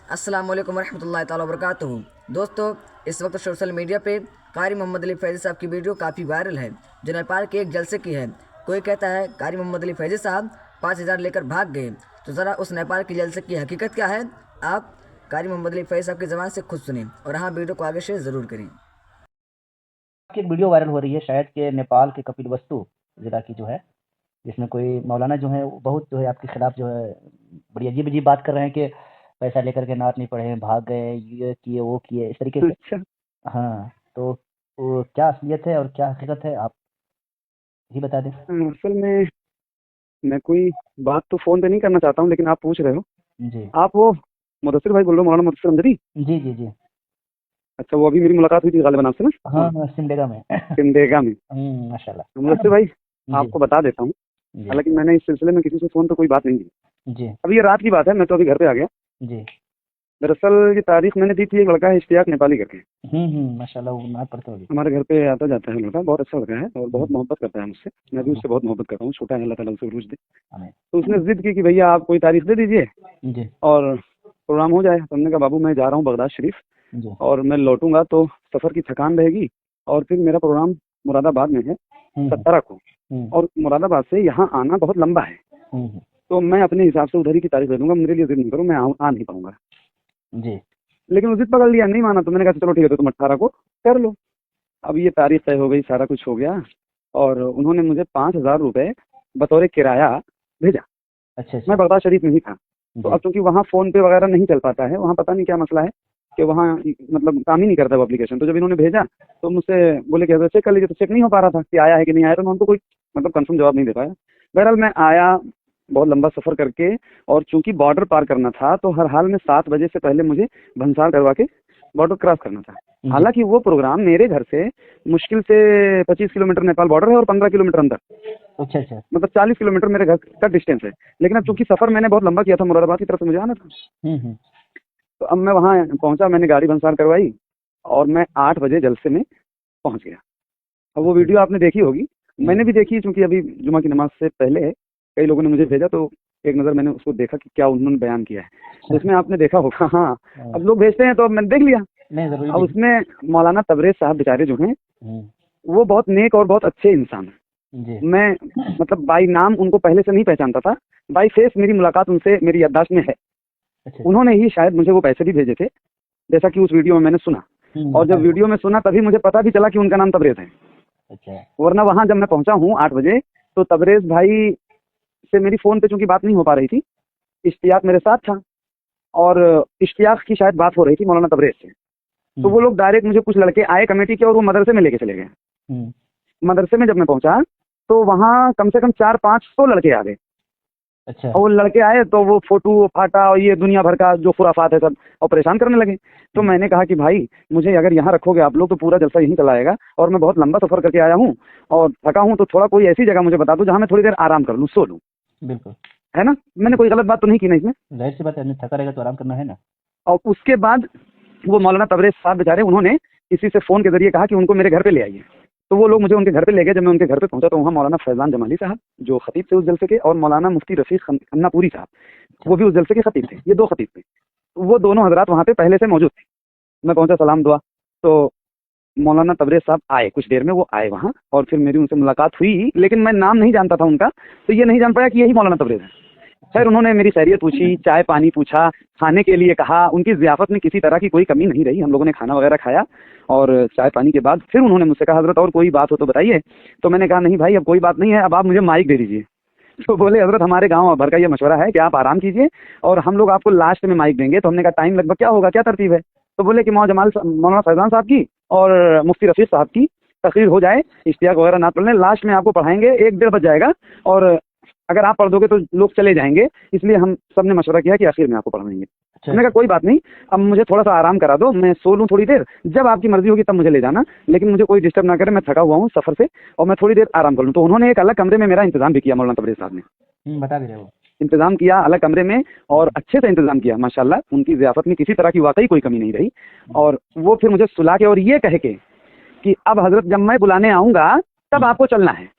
अस्सलाम वालेकुम रहमतुल्लाहि ताला वबरकातुहू। दोस्तों, इस वक्त सोशल मीडिया पे कारी मोहम्मद अली फैज़ी साहब की वीडियो काफ़ी वायरल है, जो नेपाल के एक जलसे की है। कोई कहता है कारी मोहम्मद अली फैज़ी साहब 5,000 लेकर भाग गए। तो ज़रा उस नेपाल के जलसे की हकीकत क्या है, आप कारी मोहम्मद अली फैज़ी साहब की ज़बान से खुद सुनिए और हाँ, वीडियो को आगे शेयर ज़रूर करें। की एक वीडियो वायरल हो रही है शायद के नेपाल के कपिलवस्तु जिला की जो है, जिसमें कोई मौलाना जो है वो बहुत जो है आपके खिलाफ जो है बड़ी अजीब अजीब बात कर रहे हैं कि पैसा लेकर के नात नहीं पढ़े, भाग गए, ये किए वो किए, इस तरीके से। अच्छा। हाँ, तो वो क्या असलियत है और क्या हकीकत है, आप ही बता दें। असल में मैं कोई बात तो फोन पे नहीं करना चाहता हूँ, लेकिन आप पूछ रहे हो। जी आप वो मुदस्सिर भाई बोल रहे हो, मौलाना मुदस्सिर अंजरी? जी जी जी। अच्छा, वो अभी मेरी मुलाकात हुई थी गालिबन आपसे ना। हाँ हाँ, सिमडेगा में। सिमडेगा में। माशाल्लाह। मुदस्सिर भाई, जी आपको बता देता हूँ, जी हालांकि मैंने इस सिलसिले में किसी से फोन पे कोई बात नहीं की। जी अभी ये रात की बात है, मैं तो अभी घर पे आ गया। जी। दरअसल ये तारीख मैंने दी थी, एक लड़का है इश्तियाक नेपाली करके, माशाल्लाह, वो नात पढ़ते होगी। हमारे घर पे आता जाता है लड़का, बहुत अच्छा लड़का है और बहुत मोहब्बत करता है मुझसे। मैं भी उससे बहुत मोहब्बत करता हूँ, छोटा है, अल्लाह ताला उसे उरूज दे। आमीन। तो उसने जिद की कि भैया आप कोई तारीख दे दीजिए जी और प्रोग्राम हो जाए। तो हमने कहा बाबू मैं जा रहा हूँ बगदाद शरीफ जी। और मैं लौटूंगा तो सफर की थकान रहेगी, और फिर मेरा प्रोग्राम मुरादाबाद में है 17 को, और मुरादाबाद से यहाँ आना बहुत लंबा है, तो मैं अपने हिसाब से उधर ही की तारीख दे दूंगा, मेरे लिए जिद नहीं करो, मैं आ नहीं पाऊंगा। जी लेकिन वो जिद पकड़ लिया, नहीं माना। तो मैंने कहा चलो ठीक है, तो तुम 18 को कर लो। अब ये तारीख तय हो गई, सारा कुछ हो गया, और उन्होंने मुझे 5,000 रुपये बतौर किराया भेजा। अच्छा मैं बगदाद शरीफ में ही था। तो जी। अब क्योंकि वहाँ फोन पे वगैरह नहीं चल पाता है, वहाँ पता नहीं क्या मसला है कि वहाँ मतलब काम ही नहीं करता वो एप्लीकेशन। तो जब इन्होंने भेजा तो मुझसे बोले कि चेक कर लीजिए, तो चेक नहीं हो पा रहा था कि आया है कि नहीं आया, तो मैं उनको कोई मतलब कंफर्म जवाब नहीं दे पाया। बहरहाल मैं आया बहुत लंबा सफर करके, और चूंकि बॉर्डर पार करना था तो हर हाल में 7 बजे से पहले मुझे भंसार करवा के बॉर्डर क्रॉस करना था। हालांकि वो प्रोग्राम मेरे घर से मुश्किल से 25 किलोमीटर नेपाल बॉर्डर है और 15 किलोमीटर अंदर, अच्छा अच्छा। मतलब 40 किलोमीटर मेरे घर का डिस्टेंस है। लेकिन अब चूंकि सफर मैंने बहुत लंबा किया था, मुरादाबाद की तरफ से मुझे आना था, तो अब मैं वहाँ पहुंचा, मैंने गाड़ी भंसार करवाई और मैं 8 बजे जलसे में पहुंच गया। अब वो वीडियो आपने देखी होगी, मैंने भी देखी, क्योंकि अभी जुमा की नमाज से पहले कई लोगों ने मुझे भेजा, तो एक नज़र मैंने उसको देखा कि क्या उन्होंने बयान किया है। तो उसमें आपने देखा होगा। हाँ, अब लोग भेजते हैं तो अब मैंने देख लिया। नहीं जरूरी। अब उसमें मौलाना तबरेज साहब बेचारे जो हैं, वो बहुत नेक और बहुत अच्छे इंसान हैं। जी मैं मतलब बाई नाम उनको पहले से नहीं पहचानता था, बाई फेस मेरी मुलाकात उनसे मेरी याददाश्त में है। अच्छा। उन्होंने ही शायद मुझे वो पैसे भी भेजे थे, जैसा कि उस वीडियो में मैंने सुना। और जब वीडियो में सुना तभी मुझे पता भी चला कि उनका नाम तबरेज है। अच्छा। वरना वहां जब मैं पहुंचा हूँ 8 बजे, तो तबरेज भाई से मेरी फोन पे चूंकि बात नहीं हो पा रही थी, इश्तियाक मेरे साथ था और इश्तियाक की शायद बात हो रही थी मौलाना तबरेज से। तो वो लोग डायरेक्ट, मुझे कुछ लड़के आए कमेटी के और वो मदरसे में लेके चले गए। मदरसे में जब मैं पहुंचा तो वहाँ कम से कम 400-500 लड़के आ गए। अच्छा। और वो लड़के आए तो वो फोटो फाटा और ये दुनिया भर का जो खुराफात है सब, और परेशान करने लगे। तो मैंने कहा कि भाई मुझे अगर यहाँ रखोगे आप लोग तो पूरा जलसा यहीं चलाएगा, और मैं बहुत लंबा सफर करके आया हूँ और थका हूँ, तो थोड़ा कोई ऐसी जगह मुझे बता दो जहाँ मैं थोड़ी देर आराम कर लूँ, सो लूँ। बिल्कुल है ना, मैंने कोई गलत बात तो नहीं की ना इसमें? जाहिर सी बात है, आदमी थका रहेगा तो आराम करना है ना। और उसके बाद वो मौलाना तबरेज साहब बेचारे, उन्होंने किसी से फोन के जरिए कहा कि उनको मेरे घर पे ले आइए। तो वो लोग मुझे उनके घर पे ले गए। जब मैं उनके घर पे पहुंचा तो वहाँ मौलाना फैजान जमाली साहब जो खतीब थे उस जलसे के, और मौलाना मुफ्ती रफीक खन्नापुरी साहब, वो भी उस जलसे के खतीब थे। ये 2 खतीब थे। वो दोनों हजरात वहाँ पे पहले से मौजूद थे। मैं पहुंचा, सलाम दुआ, तो मौलाना तबरेज साहब आए, कुछ देर में वो आए वहाँ, और फिर मेरी उनसे मुलाकात हुई, लेकिन मैं नाम नहीं जानता था उनका, तो ये नहीं जान पाया कि यही मौलाना तबरेज है। खैर उन्होंने मेरी खैरियत पूछी, चाय पानी पूछा, खाने के लिए कहा। उनकी ज़ियाफ़त में किसी तरह की कोई कमी नहीं रही। हम लोगों ने खाना वगैरह खाया और चाय पानी के बाद फिर उन्होंने मुझसे कहा हज़रत और कोई बात हो तो बताइए। तो मैंने कहा नहीं भाई अब कोई बात नहीं है, अब आप मुझे माइक दे दीजिए। तो बोले हज़रत हमारे गाँव भर का ये मशवरा है कि आप आराम कीजिए और हम लोग आपको लास्ट में माइक देंगे। तो हमने कहा टाइम लगभग क्या होगा, क्या तरतीब है? तो बोले कि मौलाना फैजान साहब की और मुफ्ती रफीक साहब की तकरीर हो जाए, इश्तियाक वगैरह ना पढ़ लें, लास्ट में आपको पढ़ाएंगे, 1-1.5 बज जाएगा, और अगर आप पढ़ दोगे तो लोग चले जाएंगे, इसलिए हम सब ने मशवरा किया कि आखिर में आपको पढ़ाएंगे। हमने कहा कोई बात नहीं, अब मुझे थोड़ा सा आराम करा दो, मैं सो लूँ थोड़ी देर, जब आपकी मर्जी होगी तब मुझे ले जाना, लेकिन मुझे कोई डिस्टर्ब ना करे, मैं थका हुआ हूँ सफर से, और मैं थोड़ी देर आराम कर लूँ। तो उन्होंने एक अलग कमरे में मेरा इंतजाम भी किया, मौलाना तबरेज साहब ने बता दे रहे हो। इंतजाम किया अलग कमरे में, और अच्छे से इंतजाम किया माशाल्लाह। उनकी ज़ियाफ़त में किसी तरह की वाकई कोई कमी नहीं रही। और वो फिर मुझे सुला के और ये कह के कि अब हजरत जब मैं बुलाने आऊँगा तब आपको चलना है,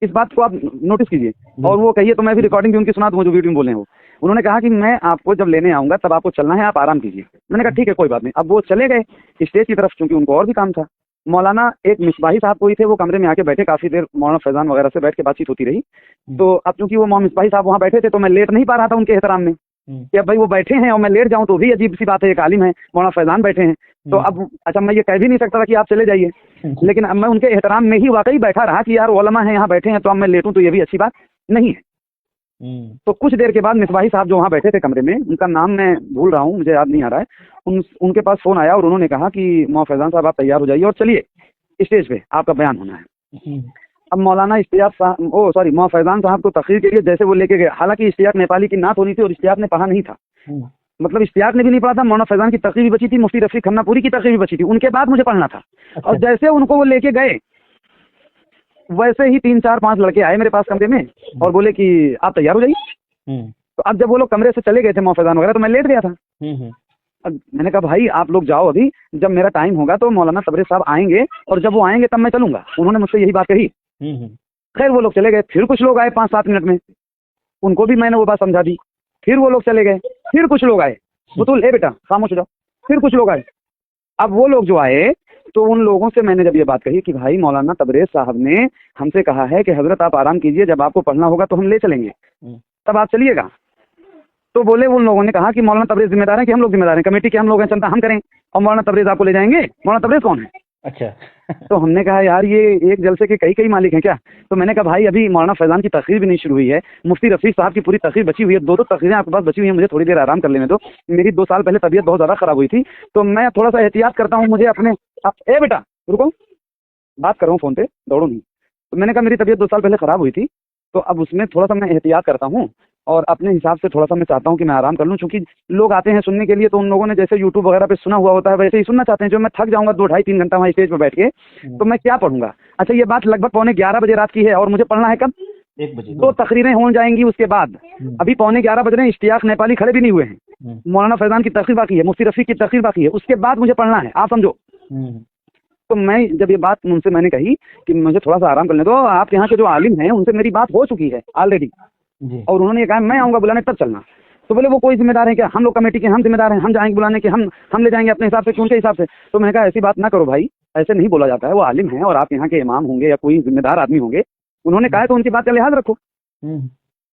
इस बात को आप नोटिस कीजिए और वो कहिए तो मैं भी रिकॉर्डिंग भी उनकी सुना दूंगा जो वीडियो में बोले हैं वो। उन्होंने कहा कि मैं आपको जब लेने आऊंगा तब आपको चलना है, आप आराम कीजिए। मैंने कहा ठीक है कोई बात नहीं। अब वो चले गए स्टेज की तरफ, क्योंकि उनको और भी काम था। मौलाना एक मिसबाही साहब कोई थे, वो कमरे में आके बैठे, काफी देर मौलाना फैजान वगैरह से बैठ के बातचीत होती रही। तो अब चूंकि वो मिसबाही साहब वहाँ बैठे थे तो मैं लेट नहीं पा रहा था उनके एहतराम में कि अब भाई वो बैठे हैं और मैं लेट जाऊं तो भी अजीब सी बात है, एक आलिम है, मौलाना फैजान बैठे हैं। तो अब अच्छा मैं ये कह भी नहीं सकता था कि आप चले जाइए, लेकिन अब मैं उनके एहतराम में ही वाकई बैठा रहा कि यार उलमा है यहाँ बैठे हैं तो अब मैं लेटूं तो ये भी अच्छी बात नहीं है। तो कुछ देर के बाद मिसबाही साहब जो वहाँ बैठे थे कमरे में, उनका नाम मैं भूल रहा हूँ, मुझे याद नहीं आ रहा है, उनके पास फोन आया और उन्होंने कहा कि मौलाना फैजान साहब आप तैयार हो जाइए और चलिए स्टेज पे, आपका बयान होना है। अब मौलाना इश्तियाक मौलाना फैजान साहब को तकरीर के लिए जैसे वो लेके गए, हालांकि इश्तियाक नेपाली की नात होनी थी और इश्तियाक ने पढ़ा नहीं था, मतलब इश्तियाक ने भी नहीं पढ़ा था, मौलाना फैजान की तकरीर भी बची थी, मुफ्ती रफीक खन्नापुरी की तकरीर भी बची थी, उनके बाद मुझे पढ़ना था। और जैसे उनको वो लेके गए वैसे ही 3-4-5 लड़के आए मेरे पास कमरे में और बोले कि आप तैयार हो जाइए। तो अब जब वो लोग कमरे से चले गए थे मौलाना फैजान वगैरह, तो मैं लेट गया था। अब मैंने कहा भाई आप लोग जाओ, अभी जब मेरा टाइम होगा तो मौलाना तबरेज़ साहब आएंगे और जब वो आएंगे तब मैं चलूंगा। उन्होंने मुझसे यही बात कही। खैर वो लोग चले गए, फिर कुछ लोग आए 5-7 मिनट में, उनको भी मैंने वो बात समझा दी। फिर वो लोग चले गए, फिर कुछ लोग आए, बुतुल ए बेटा खामोश हो जाओ, फिर कुछ लोग आए। अब वो लोग जो आए तो उन लोगों से मैंने जब ये बात कही कि भाई मौलाना तबरेज़ साहब ने हमसे कहा है कि हजरत आप आराम कीजिए, जब आपको पढ़ना होगा तो हम ले चलेंगे, तब आप चलिएगा। तो बोले उन लोगों ने कहा कि मौलाना तबरेज़ जिम्मेदार है कि हम लोग जिम्मेदार हैं, कमेटी के हम लोग हैं, चंदा हम करें और मौलाना तबरेज़ आपको ले जाएंगे। मौलाना तबरेज़ कौन है? अच्छा। तो हमने कहा यार ये एक जलसे के कई मालिक हैं क्या? तो मैंने कहा भाई अभी मौलाना फैजान की तकरीर भी नहीं शुरू हुई है, मुफ्ती रफीक साहब की पूरी तकरीर बची हुई है, 2 तकरीरें आपके पास बची हुई हैं, मुझे थोड़ी देर आराम कर लेने दो। मेरी 2 साल पहले तबीयत बहुत ज़्यादा खराब हुई थी तो मैं थोड़ा सा एहतियात करता हूँ, मुझे अपने ए बेटा रुको, बात कर रहा हूँ फ़ोन पे, दौड़ो नहीं। तो मैंने कहा मेरी तबीयत 2 साल पहले ख़राब हुई थी तो अब उसमें थोड़ा सा मैं एहतियात करता हूँ और अपने हिसाब से थोड़ा सा मैं चाहता हूँ कि मैं आराम कर लूँ, क्योंकि लोग आते हैं सुनने के लिए तो उन लोगों ने जैसे यूट्यूब वगैरह पे सुना हुआ होता है वैसे ही सुनना चाहते हैं। जो मैं थक जाऊंगा 2-2.5-3 घंटा वहाँ स्टेज पर बैठ के तो मैं क्या पढ़ूंगा। अच्छा ये बात लगभग 11:15 बजे रात की है और मुझे पढ़ना है कब? 1 बजे। 2 तकरीरें हो जाएंगी उसके बाद, अभी 11:15 बज रहे हैं, इश्तियाक नेपाली खड़े भी नहीं हुए हैं, मौलाना फैजान की तकरीर बाकी है, मुफ्ती रफीक की तकरीर बाकी है, उसके बाद मुझे पढ़ना है, आप समझो। तो मैं जब ये बात उनसे मैंने कही कि मुझे थोड़ा सा आराम करने दो, आप यहाँ के जो आलिम हैं उनसे मेरी बात हो चुकी है ऑलरेडी और उन्होंने कहा मैं आऊँगा बुलाने तब चलना। तो बोले वो कोई जिम्मेदार है क्या? हम लोग कमेटी के हम जिम्मेदार हैं, हम जाएंगे बुलाने के, हम ले जाएंगे अपने हिसाब से, क्यों उनके हिसाब से। तो मैंने कहा ऐसी बात ना करो भाई, ऐसे नहीं बोला जाता है, वो आलिम है और आप यहाँ के इमाम होंगे या कोई जिम्मेदार आदमी होंगे, उन्होंने कहा तो उनकी बात का लिहाज रखो।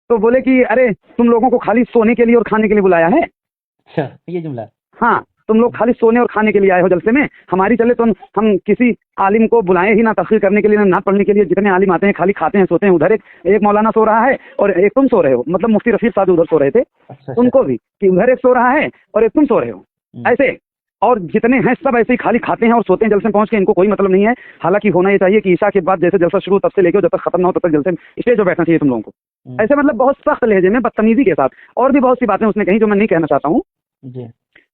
तो बोले कि अरे तुम लोगों को खाली सोने के लिए और खाने के लिए बुलाया है। अच्छा ये जुमला? हाँ तुम लोग खाली सोने और खाने के लिए आए हो जलसे में, हमारी चले तो हम किसी आलिम को बुलाए ही ना तकरीर करने के लिए ना पढ़ने के लिए। जितने आलिम आते हैं खाली खाते हैं सोते हैं। उधर एक मौलाना सो रहा है और एक तुम सो रहे हो, मतलब मुफ्ती रफीक साहब उधर सो रहे थे। अच्छा। उनको भी कि उधर एक सो रहा है और एक तुम सो रहे हो, ऐसे। और जितने हैं सब ऐसे ही खाली खाते हैं और सोते हैं जलसे में पहुंच के, इनको कोई मतलब नहीं है। हालांकि होना ये चाहिए कि ईशा के बाद जैसे जलसा शुरू तब से लेकर जब तक खत्म ना हो तब तक जलसे में स्टेज पर बैठना चाहिए तुम लोगों को। ऐसे मतलब बहुत सख्त लहजे में बदतमीजी के साथ और भी बहुत सी बातें उसने कही जो मैं नहीं कहना चाहता हूँ।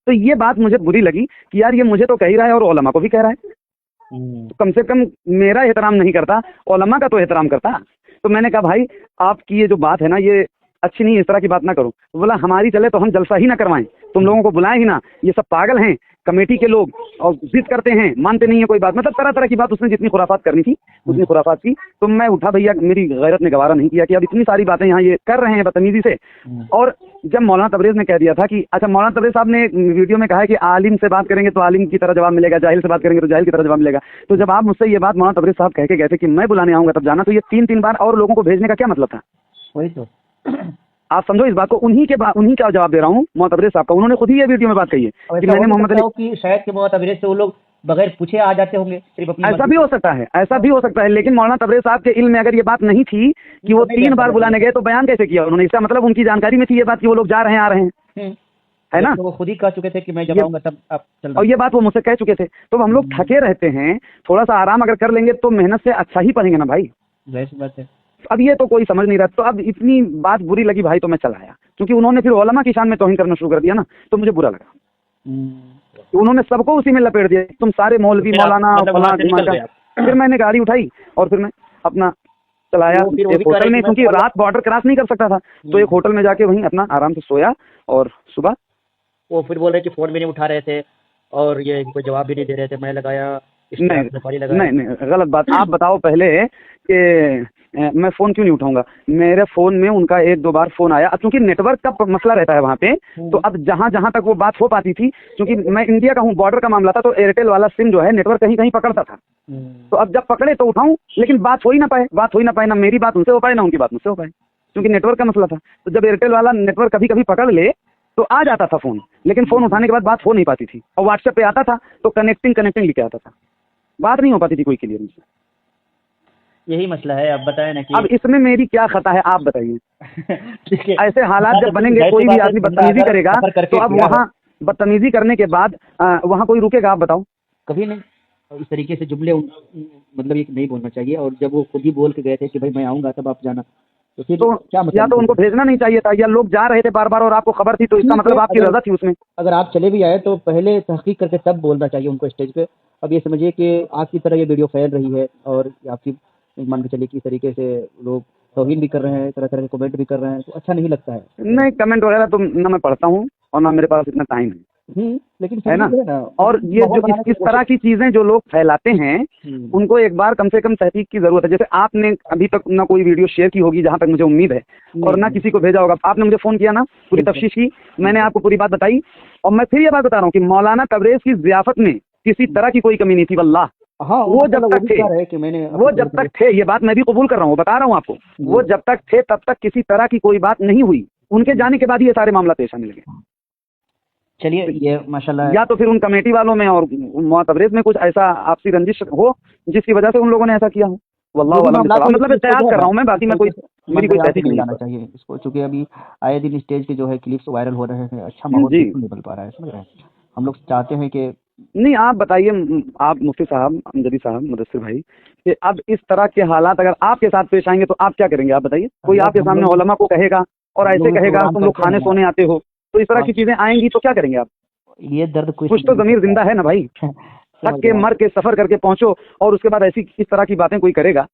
तो ये बात मुझे बुरी लगी कि यार ये मुझे तो कह ही रहा है और उलमा को भी कह रहा है, तो कम से कम मेरा एहतराम नहीं करता, उलमा का तो एहतराम करता। तो मैंने कहा भाई आपकी ये जो बात है ना ये अच्छी नहीं है, इस तरह की बात ना करो। तो बोला हमारी चले तो हम जलसा ही ना करवाएं, तुम लोगों को बुलाएं ही ना, ये सब पागल हैं कमेटी के लोग और जिद करते हैं, मानते नहीं है कोई बात, मतलब तरह तरह की बात उसने जितनी खुराफात करनी थी उतनी खुराफात की। तो मैं उठा भैया, मेरी गैरत ने गवारा नहीं किया कि अब इतनी सारी बातें यहाँ ये कर रहे हैं बदतमीजी से। और जब मौलाना तबरेज़ ने कह दिया था कि अच्छा, मौलाना तबरेज़ साहब ने वीडियो में कहा है कि आलिम से बात करेंगे तो आलिम की तरह जवाब मिलेगा, जाहिल से बात करेंगे तो जाहिल की तरह जवाब मिलेगा। तो जब आप मुझसे ये बात मौलाना तबरेज़ साहब कह के गए थे कि मैं बुलाने आऊंगा तब जाना, तो ये 3-3 बार और लोगों को भेजने का क्या मतलब था? वही तो आप समझो इस बात को। उन्हीं का जवाब दे रहा हूँ मौलाना तबरेज़ साहब का। उन्होंने खुद ही ये वीडियो में बात कही है कि मैंने मोहम्मद अली की शायद के मौलाना तबरेज़ से वो लोग बगैर पूछे आ जाते होंगे सिर्फ अपनी। ऐसा भी हो सकता है, ऐसा भी हो सकता है, लेकिन मौलाना तबरेज़ साहब के इल्म में अगर ये बात नहीं थी कि वो 3 बार बुलाने गए तो बयान कैसे किया उन्होंने? इसका मतलब उनकी जानकारी में थी ये बात कि वो लोग जा रहे हैं आ रहे हैं, है ना? तो वो खुद ही कह चुके थे कि मैं जब आऊंगा तब आप चलना, और ये बात वो मुझसे कह चुके थे। तो हम लोग थके रहते हैं, थोड़ा सा आराम अगर कर लेंगे तो मेहनत से अच्छा ही पढ़ेंगे ना भाई, जाहिर सी बात है। अब ये तो कोई समझ नहीं रहा। तो अब इतनी बात बुरी लगी भाई तो मैं चला आया, क्योंकि उन्होंने फिर उलमा की शान में तौहीन करना शुरू कर दिया ना, तो मुझे बुरा लगा। तो उन्होंने सबको उसी में लपेट दिया, तुम सारे मौलवी मौलाना फलां। फिर मैंने गाड़ी उठाई और फिर मैं अपना चलाया एक होटल में, क्योंकि रात बॉर्डर क्रॉस नहीं कर सकता था, तो एक होटल में जाके वहीं अपना आराम से सोया। और सुबह वो फिर बोल रहे कि फ़ोन भी नहीं उठा रहे थे और ये कोई जवाब भी नहीं दे रहे थे। मैं लगाया नहीं व्यापारी लगा है। नहीं नहीं, गलत बात। आप बताओ पहले कि मैं फोन क्यों नहीं उठाऊंगा? मेरे फोन में उनका एक दो बार फोन आया, अब क्योंकि नेटवर्क का मसला रहता है वहाँ पे, तो अब जहाँ जहाँ तक वो बात हो पाती थी, क्योंकि मैं इंडिया का हूँ, बॉर्डर का मामला था, तो एयरटेल वाला सिम जो है नेटवर्क कहीं कहीं पकड़ता था। तो अब जब पकड़े तो उठाऊं, लेकिन बात हो ही ना पाए, ना मेरी बात उनसे हो पाए, ना उनकी बात मुझसे हो पाए, क्योंकि नेटवर्क का मसला था। तो जब एयरटेल वाला नेटवर्क कभी कभी पकड़ ले तो आ जाता था फोन, लेकिन फोन उठाने के बाद बात हो नहीं पाती थी, और व्हाट्सएप पे आता था तो कनेक्टिंग लिखे आता था, बात नहीं हो पाती थी कोई क्लियर मुझसे। यही मसला है। अब बताएं ना कि अब इसमें मेरी क्या खता है, आप बताइए। ठीक है, ऐसे हालात बात जब तो बनेंगे, जाहिर सी कोई भी बात है, आदमी बंदा बदतमीजी अगर करेगा, सफर करके तो अब गया है, वहाँ बदतमीजी करने के बाद वहाँ कोई रुकेगा? आप बताओ। कभी नहीं। और इस तरीके से जुमले मतलब ये नहीं बोलना चाहिए। और जब वो खुद ही बोल के गए थे कि भाई मैं आऊंगा तब आप जाना, तो फिर तो क्या मतलब? या तो उनको भेजना नहीं चाहिए था, या लोग जा रहे थे बार बार और आपको खबर थी, तो इसका मतलब आपकी रजा थी उसमें। अगर आप चले भी आए तो पहले तहकीक करके तब बोलना चाहिए उनको स्टेज पे। अब ये समझिए कि आपकी तरह ये वीडियो फैल रही है और आपकी मान के चलिए कि इस तरीके से लोग तौहीन भी कर रहे हैं, तरह तरह के कमेंट भी कर रहे हैं, तो अच्छा नहीं लगता है। नहीं, कमेंट वगैरह तो ना मैं पढ़ता हूँ और ना मेरे पास इतना टाइम है, लेकिन है ना। फिर भी और ये जो इस तरह की चीजें जो लोग फैलाते हैं, उनको एक बार कम से कम तहकीक की जरूरत है। जैसे आपने अभी तक ना कोई वीडियो शेयर की होगी, जहां तक मुझे उम्मीद है, और ना किसी को भेजा होगा। आपने मुझे फोन किया ना, पूरी तफ्तीश की, मैंने आपको पूरी बात बताई, और मैं फिर ये बात बता रहा हूँ कि मौलाना तबरेज की जियाफत में किसी तरह की कोई कमी नहीं थी वल्लाह। हाँ, वो जब तक थे, वो जब तक थे, ये बात मैं भी कबूल कर रहा हूँ, बता रहा हूँ आपको, वो जब तक थे तब तक किसी तरह की कोई बात नहीं हुई। उनके जाने के बाद ये सारे मामला पेश आने लगे। चलिए, ये माशाल्लाह, या तो फिर उन कमेटी वालों में और तबरेज में कुछ ऐसा आपसी रंजिश हो जिसकी वजह से उन लोगों ने ऐसा किया हो। वल्लाहु अलम बिस्सवाब। मतलब कयास कर रहा हूँ मैं, बाकी मैं कोई मेरी कोई तहकीक नहीं जाना चाहिए इसको, क्योंकि अभी आए दिन स्टेज के जो है क्लिप्स वायरल हो रहे हैं, अच्छा माहौल नहीं बन पा रहा है, समझ रहे हैं। हम लोग चाहते हैं कि नहीं, आप बताइए, आप मुफ्ती साहब, अमजदी साहब, मुदस्सिर भाई, कि अब इस तरह के हालात अगर आपके साथ पेश आएंगे तो आप क्या करेंगे? आप बताइए। कोई आपके सामने उलमा को कहेगा और ऐसे कहेगा तुम लोग खाने सोने आते हो, तो इस तरह की चीजें आएंगी तो क्या करेंगे आप? ये दर्द कुछ तो जमीर जिंदा है ना भाई। थक के मर के सफर करके पहुंचो और उसके बाद ऐसी इस तरह की बातें कोई करेगा।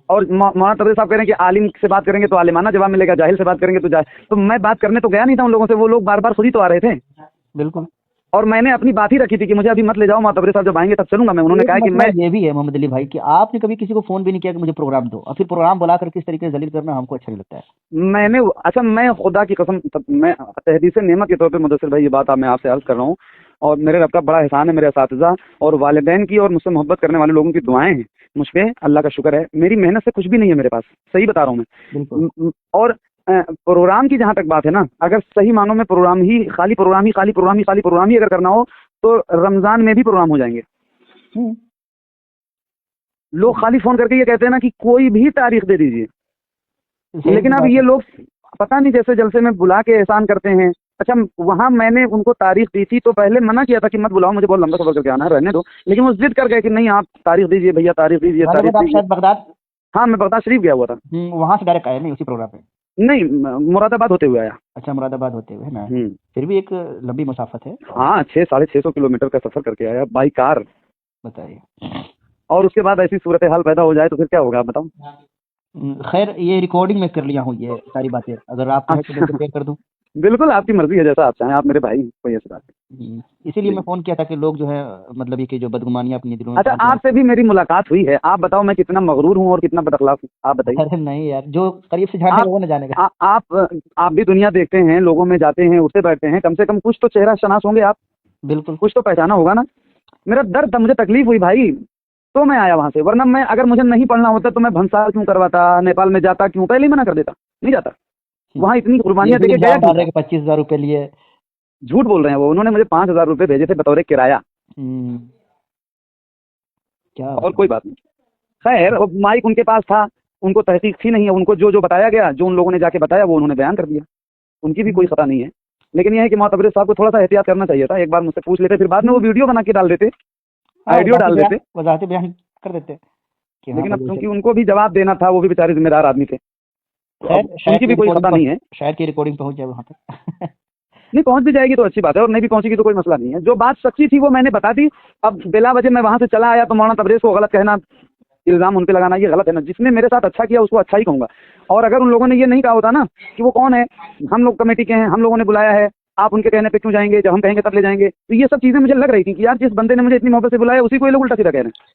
और मौलाना तबरेज साहब कह रहे हैं कि आलिम से बात करेंगे तो आलिमाना जवाब मिलेगा, जाहिल से बात करेंगे तो जाहिल। तो मैं बात करने तो गया नहीं था उन लोगों से, वो लोग बार बार खुद ही तो आ रहे थे। बिल्कुल। और मैंने अपनी बात ही रखी थी कि मुझे अभी मत ले जाओ, तबरेज साहब जब आएंगे तब चलूंगा मैं। उन्होंने कहा कि मैं, ये भी है मोहम्मद अली भाई कि आपने कभी किसी को फोन भी नहीं किया कि मुझे प्रोग्राम दो, और फिर प्रोग्राम बुला कर किस तरीके से जलील करना हमको अच्छा नहीं लगता है। मैंने, अच्छा, मैं खुदा की कसम, मैं तहदीस नेमत के तौर पे मुदस्सिर भाई ये बात मैं आपसे अर्ज कर रहा हूँ, और मेरे रब का बड़ा एहसान है, मेरे असातिज़ा और वालिदैन की और मुझसे मोहब्बत करने वाले लोगों की दुआएं हैं मुझ पे, अल्लाह का शुक्र है। मेरी मेहनत से कुछ भी नहीं है मेरे पास, सही बता रहा हूँ मैं। और प्रोग्राम की जहाँ तक बात है ना, अगर सही मानों में प्रोग्राम ही खाली प्रोग्राम ही अगर करना हो तो रमजान में भी प्रोग्राम हो जाएंगे। लोग खाली फोन करके ये कहते हैं ना कि कोई भी तारीख दे दीजिए, लेकिन अब ये लोग पता नहीं जैसे जलसे में बुला के एहसान करते हैं। अच्छा, वहाँ मैंने उनको तारीख दी थी तो पहले मना किया था कि मत बुलाओ, मुझे बहुत लंबा सफर करके आना है, रहने दो, लेकिन वो जिद कर गए कि नहीं आप तारीख दीजिए भैया, तारीख दीजिए, तारीख दीजिए। बगदाद? हाँ, मैं बगदाद शरीफ गया हुआ था। वहाँ से डायरेक्ट आया? नहीं, उसी प्रोग्राम पे? नहीं, मुरादाबाद होते हुए आया। अच्छा, मुरादाबाद होते हुए ना, फिर भी एक लंबी मुसाफत है। हाँ, 600-650 किलोमीटर का सफर करके आया बाई कार, बताइए। और उसके बाद ऐसी सूरत हाल पैदा हो जाए तो फिर क्या होगा, आप बताओ। खैर, ये रिकॉर्डिंग में कर लिया हूँ ये सारी बातें, अगर आप शेयर कर दूं। बिल्कुल आपकी मर्जी है, जैसा आप चाहें, आप मेरे भाई, कोई ऐसी बात नहीं। इसीलिए मैं फोन किया था कि लोग जो है मतलब ये कि जो बदगुमानियां अपने दिलों में। अच्छा, आपसे भी मेरी मुलाकात हुई है, आप बताओ मैं कितना मगरूर हूँ और कितना बदअखलाक हूँ, आप बताइए। अरे नहीं यार, जो करीब से जानेगा वो न जानेगा। आप भी दुनिया देखते हैं, लोगों में जाते हैं, उठते बैठते हैं, कम से कम कुछ तो चेहरा शनास होंगे आप। बिल्कुल, कुछ तो पहचाना होगा ना। मेरा दर्द था, मुझे तकलीफ हुई भाई, तो मैं आया वहां से, वरना मैं, अगर मुझे नहीं पढ़ना होता तो मैं भंसार क्यों करवाता, नेपाल में जाता क्यों, पहले ही मना कर देता, नहीं जाता। वहाँ इतनी कुर्बानियां देके गया। 25,000 रुपए लिए, झूठ बोल रहे हैं वो, उन्होंने मुझे 5,000 रुपए भेजे थे बतौर किराया। क्या और कोई बात नहीं। खैर, माइक उनके पास था, उनको तहकीक थी नहीं, उनको जो जो बताया गया, जो उन लोगों ने जाके बताया वो उन्होंने बयान कर दिया, उनकी भी कोई खता नहीं है। लेकिन यह है कि तबरेज साहब को थोड़ा सा एहतियात करना चाहिए था, एक बार मुझसे पूछ लेते, फिर बाद में वो वीडियो बना के डाल देते, ऑडियो डाल देते, वजाहत बयान कर देते। लेकिन अब क्योंकि उनको भी जवाब देना था, वो भी बेचारे जिम्मेदार आदमी थे, उनकी भी कोई खता नहीं है। शायद की रिकॉर्डिंग पहुंच जाए वहाँ तक। नहीं, पहुंच भी जाएगी तो अच्छी बात है, और नहीं भी पहुंचेगी तो कोई मसला नहीं है। जो बात सच्ची थी वो मैंने बता दी। अब बिला वजह मैं वहां से चला आया तो मौलाना तबरेज को गलत कहना, इल्जाम उन पे लगाना, ये गलत है ना। जिसने मेरे साथ अच्छा किया उसको अच्छा ही कहूंगा। और अगर उन लोगों ने ये नहीं कहा होता ना कि वो कौन है, हम लोग कमेटी के हैं, हम लोगों ने बुलाया है, आप उनके कहने पे क्यों जाएंगे, जब हम कहेंगे तब ले जाएंगे। तो ये सब चीजें मुझे लग रही थी कि यार जिस बंदे ने मुझे इतनी मोहब्बत से बुलाया उसी को ये लोग उल्टा सीधा कह रहे हैं।